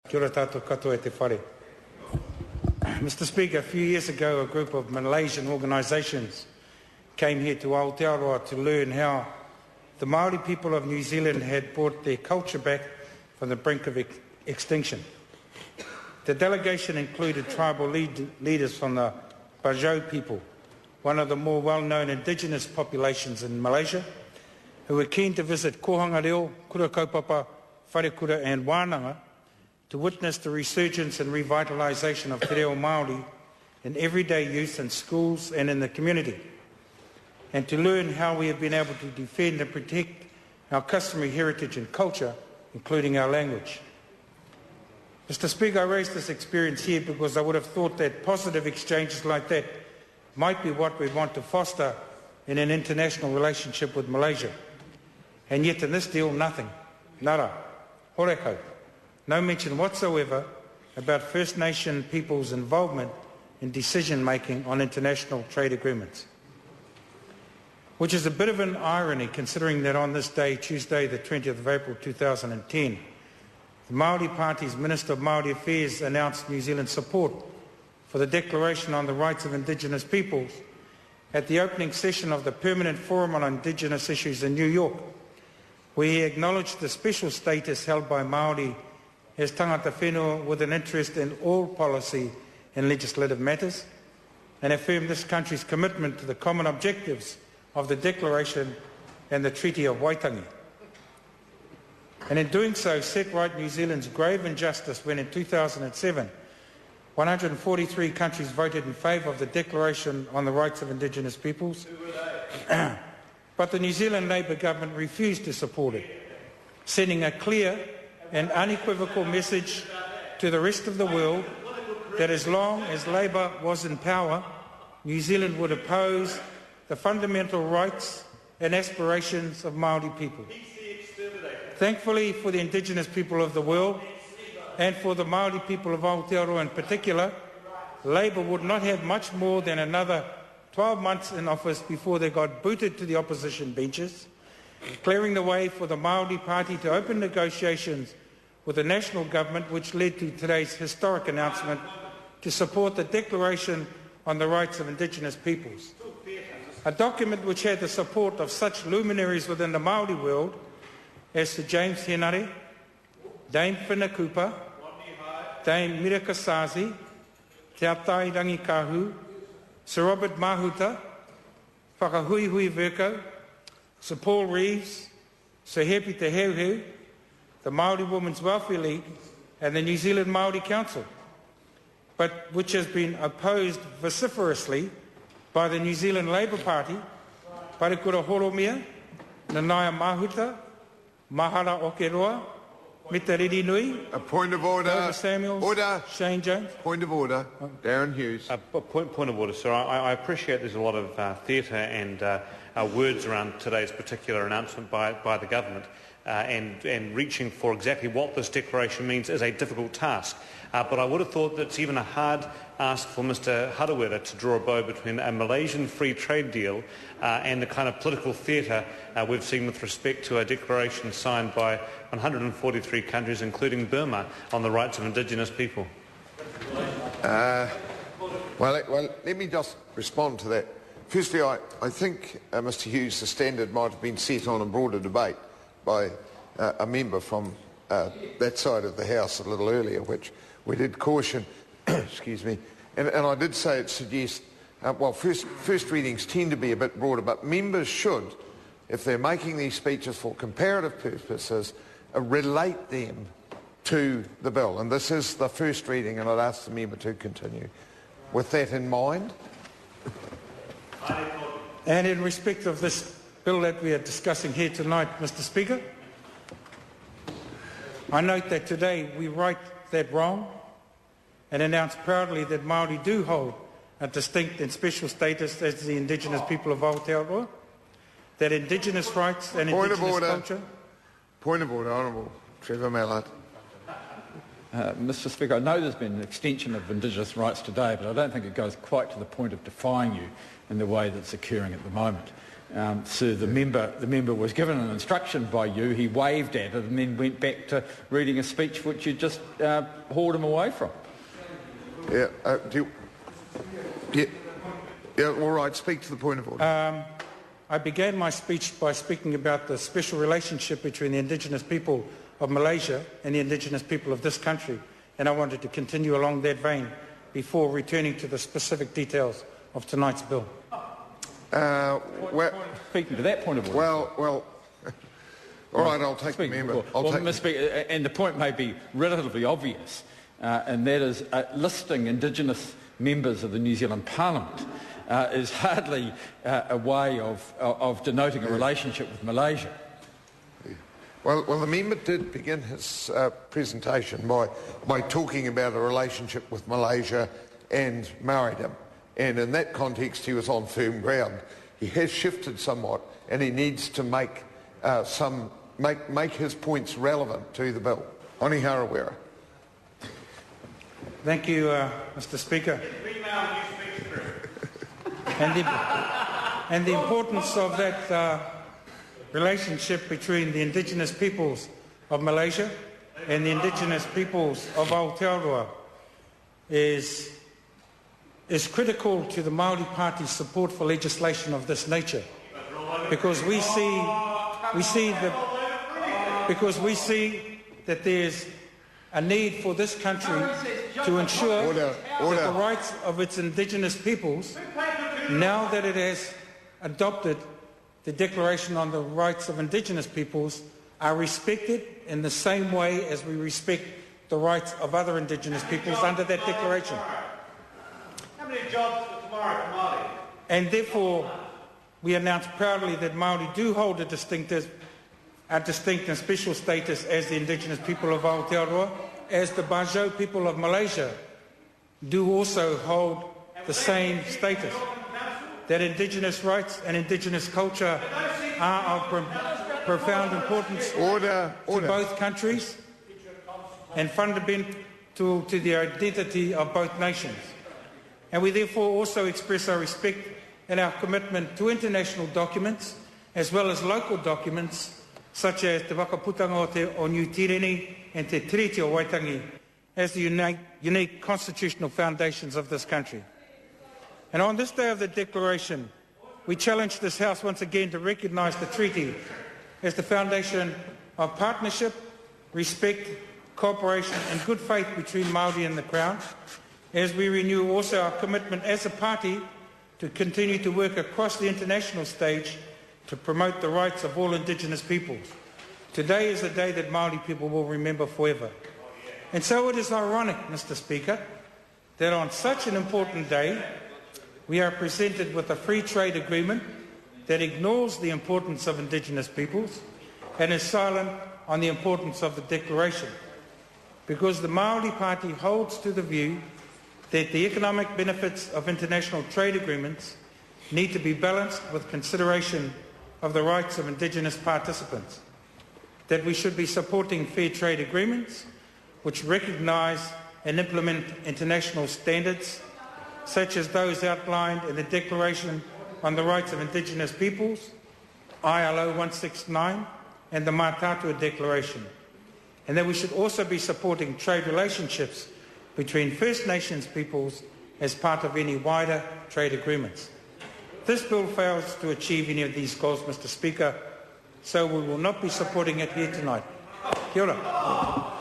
Kia ora tātou katoa e te whare. Mr. Speaker, a few years ago, a group of Malaysian organisations came here to Aotearoa to learn how the Māori people of New Zealand had brought their culture back from the brink of extinction. The delegation included tribal leaders from the Bajau people, one of the more well-known indigenous populations in Malaysia, who were keen to visit Kohanga Reo, Kura Kaupapa, Wharekura and Wānanga to witness the resurgence and revitalisation of te reo Māori in everyday use in schools and in the community, and to learn how we have been able to defend and protect our customary heritage and culture, including our language. Mr. Speaker, I raised this experience here because I would have thought that positive exchanges like that might be what we want to foster in an international relationship with Malaysia. And yet in this deal, nothing. Nara. Horeko. No mention whatsoever about First Nation people's involvement in decision-making on international trade agreements. Which is a bit of an irony, considering that on this day, Tuesday, the 20th of April 2010, the Māori Party's Minister of Māori Affairs announced New Zealand's support for the Declaration on the Rights of Indigenous Peoples at the opening session of the Permanent Forum on Indigenous Issues in New York, where he acknowledged the special status held by Māori as tangata whenua with an interest in all policy and legislative matters, and affirmed this country's commitment to the common objectives of the Declaration and the Treaty of Waitangi. And in doing so, set right New Zealand's grave injustice when in 2007, 143 countries voted in favour of the Declaration on the Rights of Indigenous Peoples, but the New Zealand Labour government refused to support it, sending a clear and unequivocal message to the rest of the world that as long as Labour was in power, New Zealand would oppose the fundamental rights and aspirations of Māori people. Thankfully for the Indigenous people of the world, and for the Māori people of Aotearoa in particular, Labour would not have much more than another 12 months in office before they got booted to the opposition benches, clearing the way for the Māori Party to open negotiations with the national government, which led to today's historic announcement to support the Declaration on the Rights of Indigenous Peoples. A document which had the support of such luminaries within the Māori world as Sir James Henare, Dame Whina Cooper, Dame Miraka Sazi, Te Atai Rangi Kahu, Sir Robert Mahuta, Whakahuihui Verko, Sir Paul Reeves, Sir Hepi Te Heuheu, the Māori Women's Welfare League and the New Zealand Māori Council, but which has been opposed vociferously by the New Zealand Labour Party, Parekura Horomia, Nanaia Mahuta, Mahara Okeroa, Mitariri Nui, a point of order. Samuels, order. Shane Jones. Point of order. Darren Hughes. Point of order, sir. I appreciate there's a lot of theatre and words around today's particular announcement by the government, and reaching for exactly what this declaration means is a difficult task. But I would have thought that it's even a hard ask for Mr Harawira to draw a bow between a Malaysian free trade deal and the kind of political theatre we've seen with respect to a declaration signed by 143 countries, including Burma, on the rights of Indigenous people. Well, let me just respond to that. Firstly, I think, Mr Hughes, the standard might have been set on a broader debate by a member from that side of the House a little earlier, which we did caution, excuse me, and I did say it suggests, well, first readings tend to be a bit broader, but members should, if they're making these speeches for comparative purposes, relate them to the bill. And this is the first reading, and I'd ask the member to continue. With that in mind. And in respect of this bill that we are discussing here tonight, Mr Speaker, I note that today we right that wrong and announce proudly that Māori do hold a distinct and special status as the Indigenous people of Aotearoa, that Indigenous rights and Indigenous culture... Point of order, Honourable Trevor Mallard. Mr Speaker, I know there's been an extension of Indigenous rights today, but I don't think it goes quite to the point of defying you in the way that's occurring at the moment. So the member was given an instruction by you, he waved at it and then went back to reading a speech which you just hauled him away from. All right, speak to the point of order. I began my speech by speaking about the special relationship between the Indigenous people of Malaysia and the Indigenous people of this country, and I wanted to continue along that before returning to the specific details of tonight's bill. Speaking to that point of order. Well, all right, I'll take the member. Mr. Speaker, and the point may be relatively obvious, and that is listing Indigenous members of the New Zealand Parliament is hardly a way of denoting a relationship with Malaysia. Well, the member did begin his presentation by talking about a relationship with Malaysia and Maoridom, and in that context he was on firm ground. He has shifted somewhat, and he needs to make his points relevant to the bill. Oni Harawira. Thank you, Mr. Speaker. And the importance of that relationship between the Indigenous peoples of Malaysia and the Indigenous peoples of Aotearoa is critical to the Māori Party's support for legislation of this nature, because we see that there's a need for this country to ensure that the rights of its Indigenous peoples, now that it has adopted the Declaration on the Rights of Indigenous Peoples, are respected in the same way as we respect the rights of other Indigenous peoples under that declaration. How many jobs for tomorrow for Māori? And therefore, we announce proudly that Māori do hold a distinct and special status as the Indigenous people of Aotearoa, as the Bajau people of Malaysia do also hold the same status. That Indigenous rights and Indigenous culture are of profound importance to both countries and fundamental to the identity of both nations. And we therefore also express our respect and our commitment to international documents as well as local documents such as Te Whakaputanga o New Tireni and Te Treaty o Waitangi as the unique constitutional foundations of this country. And on this day of the Declaration, we challenge this House once again to recognise the treaty as the foundation of partnership, respect, cooperation and good faith between Māori and the Crown, as we renew also our commitment as a party to continue to work across the international stage to promote the rights of all Indigenous peoples. Today is a day that Māori people will remember forever. And so it is ironic, Mr. Speaker, that on such an important day, we are presented with a free trade agreement that ignores the importance of Indigenous peoples and is silent on the importance of the Declaration, because the Māori Party holds to the view that the economic benefits of international trade agreements need to be balanced with consideration of the rights of Indigenous participants, that we should be supporting fair trade agreements which recognise and implement international standards such as those outlined in the Declaration on the Rights of Indigenous Peoples, ILO 169, and the Mātātua Declaration, and that we should also be supporting trade relationships between First Nations peoples as part of any wider trade agreements. This bill fails to achieve any of these goals, Mr. Speaker, so we will not be supporting it here tonight. Kia ora.